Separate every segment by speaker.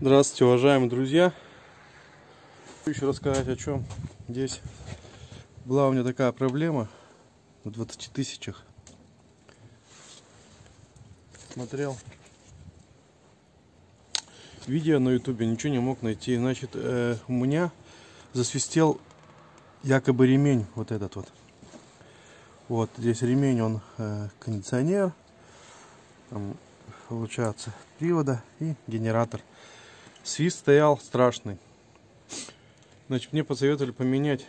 Speaker 1: Здравствуйте, уважаемые друзья! Хочу еще рассказать о чем. Здесь была у меня такая проблема в 20 тысячах. Смотрел видео на ютубе, ничего не мог найти. Значит, у меня засвистел якобы ремень вот этот вот. Вот здесь ремень, он кондиционер, там, получается привода и генератор. Свист стоял страшный. Значит, мне посоветовали поменять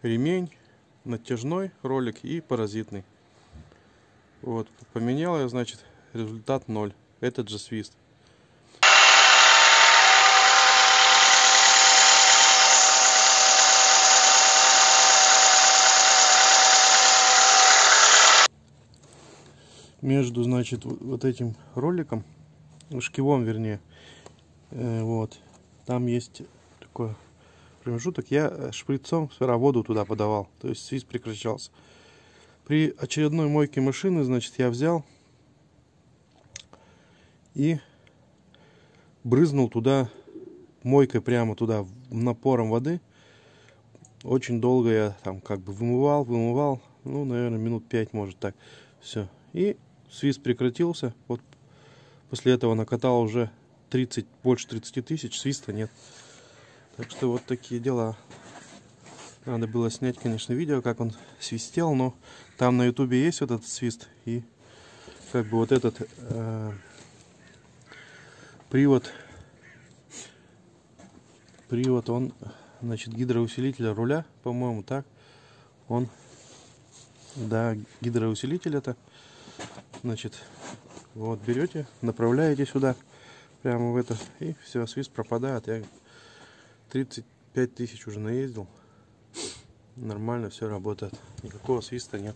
Speaker 1: ремень, натяжной ролик и паразитный. Вот, поменял я, значит, результат 0. Этот же свист. Между, значит, вот этим роликом, шкивом, вернее, вот, там есть такой промежуток. Я шприцом воду туда подавал, то есть свист прекращался. При очередной мойке машины, значит, я взял и брызнул туда мойкой, прямо туда, напором воды. Очень долго я там как бы вымывал, ну, наверное, минут 5, может, так. Все. И свист прекратился. Вот после этого накатал уже больше 30 тысяч, свиста нет. Так что вот такие дела. Надо было снять, конечно, видео, как он свистел, но там на ютубе есть вот этот свист. И как бы вот этот привод, он, значит, гидроусилителя руля, по-моему, так. Он, да, гидроусилитель это. Значит, вот берете, направляете сюда, прямо в это, и все, свист пропадает. Я 35 тысяч уже наездил. Нормально все работает. Никакого свиста нет.